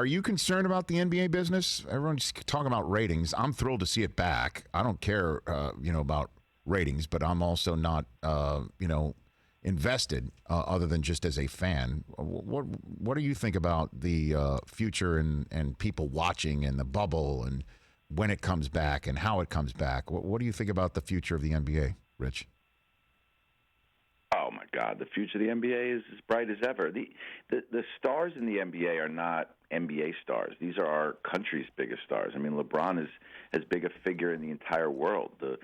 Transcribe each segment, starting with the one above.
Are you concerned about the NBA business? Everyone's talking about ratings. I'm thrilled to see it back. I don't care, about ratings, but I'm also not, invested other than just as a fan. What do you think about the future and people watching and the bubble and when it comes back and how it comes back? What do you think about the future of the NBA, Rich? Oh my God, the future of the NBA is as bright as ever. The stars in the NBA are not NBA stars. These are our country's biggest stars. I mean, LeBron is as big a figure in the entire world. The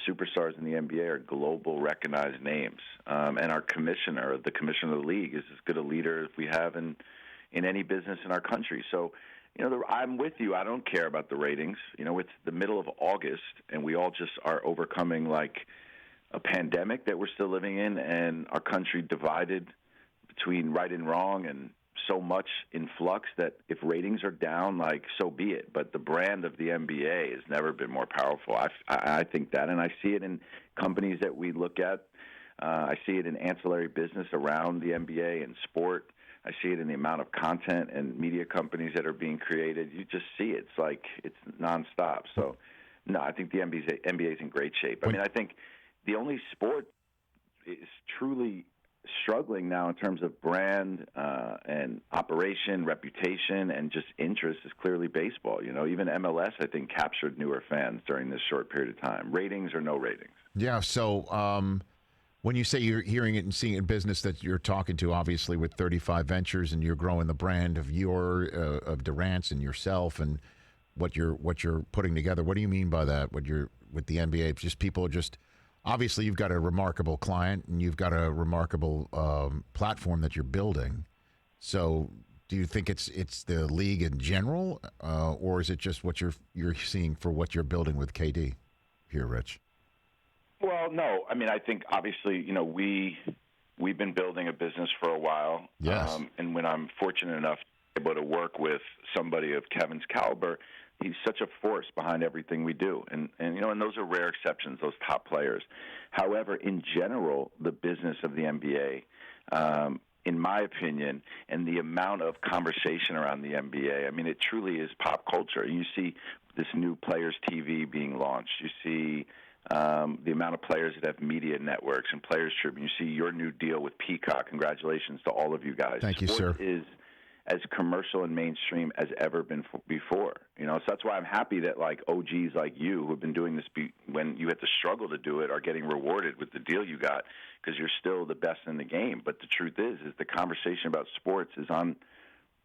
superstars in the NBA are global recognized names. And our commissioner, the commissioner of the league, is as good a leader as we have in any business in our country. So, I'm with you. I don't care about the ratings. It's the middle of August, and we all just are overcoming like a pandemic that we're still living in, and our country divided between right and wrong, and so much in flux that if ratings are down, like, so be it. But the brand of the NBA has never been more powerful. I think that, and I see it in companies that we look at. I see it in ancillary business around the NBA and sport. I see it in the amount of content and media companies that are being created. You just see it. It's like it's nonstop. So, no, I think the NBA is in great shape. I mean, I think the only sport is truly struggling now in terms of brand and operation, reputation, and just interest is clearly baseball. Even MLS, I think, captured newer fans during this short period of time. Ratings or no ratings. Yeah, so when you say you're hearing it and seeing it in business that you're talking to, obviously, with 35 Ventures, and you're growing the brand of of Durant's and yourself and what you're putting together, what do you mean by that? With the NBA, just people are just... Obviously, you've got a remarkable client and you've got a remarkable platform that you're building. So, do you think it's the league in general, or is it just what you're seeing for what you're building with KD here, Rich? Well, no. I mean, I think obviously, we've been building a business for a while. Yes. And when I'm fortunate enough to be able to work with somebody of Kevin's caliber, he's such a force behind everything we do. And those are rare exceptions, those top players. However, in general, the business of the NBA, in my opinion, and the amount of conversation around the NBA, I mean, it truly is pop culture. You see this new Players TV being launched. You see the amount of players that have media networks and Players Tribune. You see your new deal with Peacock. Congratulations to all of you guys. Thank you, sir. Sports is as commercial and mainstream as ever been before. So that's why I'm happy that like OGs like you who have been doing this when you had to struggle to do it are getting rewarded with the deal you got because you're still the best in the game. But the truth is the conversation about sports is on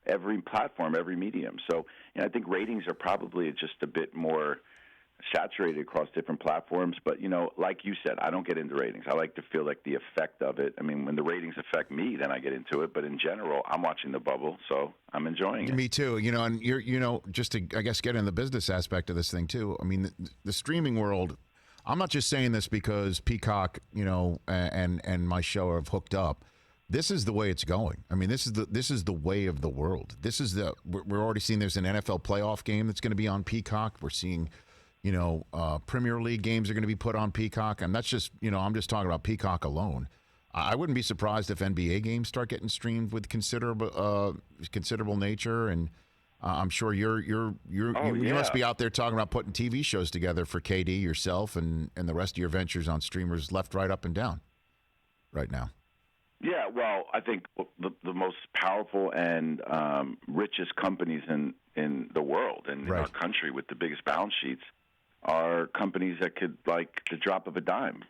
every platform, every medium. So I think ratings are probably just a bit more saturated across different platforms. But, like you said, I don't get into ratings. I like to feel like the effect of it. I mean, when the ratings affect me, then I get into it. But in general, I'm watching the bubble, so I'm enjoying it. Me too. And you're, just to, I guess, get in the business aspect of this thing too. I mean, the streaming world, I'm not just saying this because Peacock, and my show have hooked up. This is the way it's going. I mean, this is the way of the world. We're already seeing there's an NFL playoff game that's going to be on Peacock. We're seeing Premier League games are going to be put on Peacock, and that's just, I'm just talking about Peacock alone. I wouldn't be surprised if NBA games start getting streamed with considerable nature, and I'm sure you must be out there talking about putting TV shows together for KD, yourself, and the rest of your ventures on streamers left, right, up, and down right now. Yeah, well, I think the most powerful and richest companies in the world and in our country with the biggest balance sheets are companies that could, like the drop of a dime,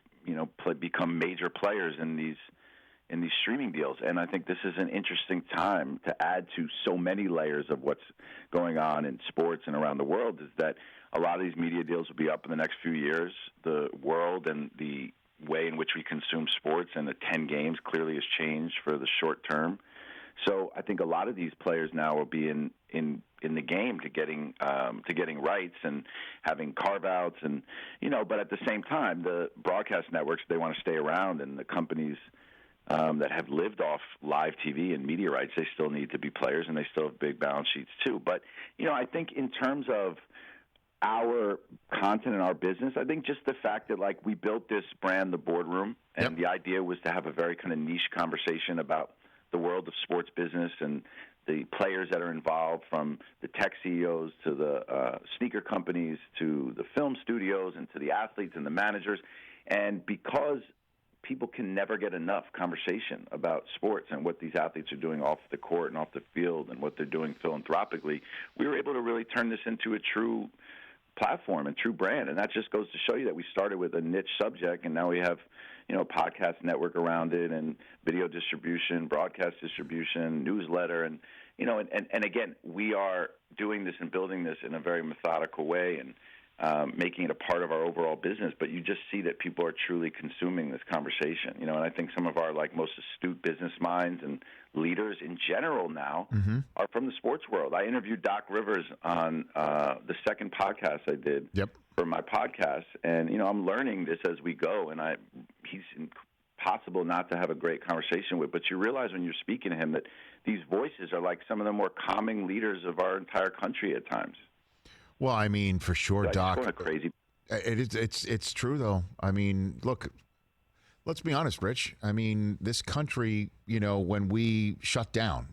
become major players in these streaming deals. And I think this is an interesting time to add to so many layers of what's going on in sports and around the world, is that a lot of these media deals will be up in the next few years. The world and the way in which we consume sports and the 10 games clearly has changed for the short term. So I think a lot of these players now will be in the game to getting rights and having carve-outs and but at the same time the broadcast networks, they want to stay around, and the companies that have lived off live TV and media rights, they still need to be players, and they still have big balance sheets too. But I think in terms of our content and our business, I think just the fact that like we built this brand, The Boardroom, and the idea was to have a very kind of niche conversation about the world of sports business and the players that are involved, from the tech CEOs to the sneaker companies to the film studios and to the athletes and the managers. And because people can never get enough conversation about sports and what these athletes are doing off the court and off the field and what they're doing philanthropically, we were able to really turn this into a true platform and true brand. And that just goes to show you that we started with a niche subject, and now we have, a podcast network around it, and video distribution, broadcast distribution, newsletter, and again, we are doing this and building this in a very methodical way and making it a part of our overall business. But you just see that people are truly consuming this conversation, and I think some of our most astute business minds and leaders in general now are from the sports world. I interviewed Doc Rivers on the second podcast I did for my podcast, and I'm learning this as we go, and he's impossible not to have a great conversation with. But you realize when you're speaking to him that these voices are like some of the more calming leaders of our entire country at times. Well, I mean, for sure, Doc. Crazy. It's true, though. I mean, look, let's be honest, Rich. I mean, this country, when we shut down,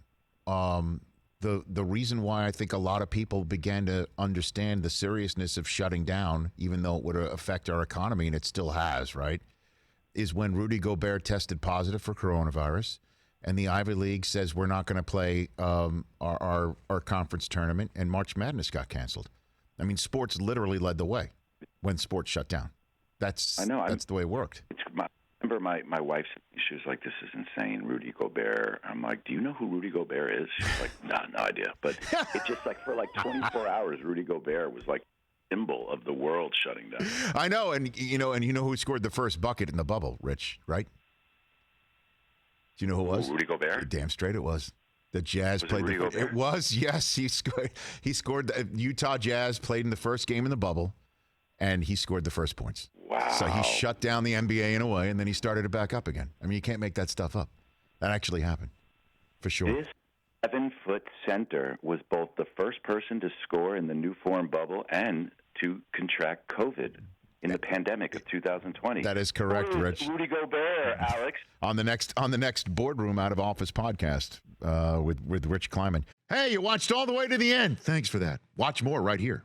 the reason why I think a lot of people began to understand the seriousness of shutting down, even though it would affect our economy, and it still has, right, is when Rudy Gobert tested positive for coronavirus, and the Ivy League says we're not going to play our conference tournament, and March Madness got canceled. I mean, sports literally led the way when sports shut down. That's the way it worked. I remember my wife, she was like, "This is insane, Rudy Gobert." I'm like, "Do you know who Rudy Gobert is?" She's like, No idea. But it's just like for 24 hours, Rudy Gobert was like symbol of the world shutting down. I know, and you know who scored the first bucket in the bubble, Rich, right? Do you know who it was? Rudy Gobert? You're damn straight it was. The Jazz played it was, yes, he scored Utah Jazz played in the first game in the bubble, and he scored the first points. Wow. So he shut down the NBA in a way, and then he started it back up again. I mean, you can't make that stuff up. That actually happened, for sure. This 7-foot center was both the first person to score in the new form bubble and to contract COVID in the pandemic of 2020. That is correct, Rich. Rudy Gobert, Alex. On the next Boardroom Out of Office podcast with Rich Kleiman. Hey, you watched all the way to the end. Thanks for that. Watch more right here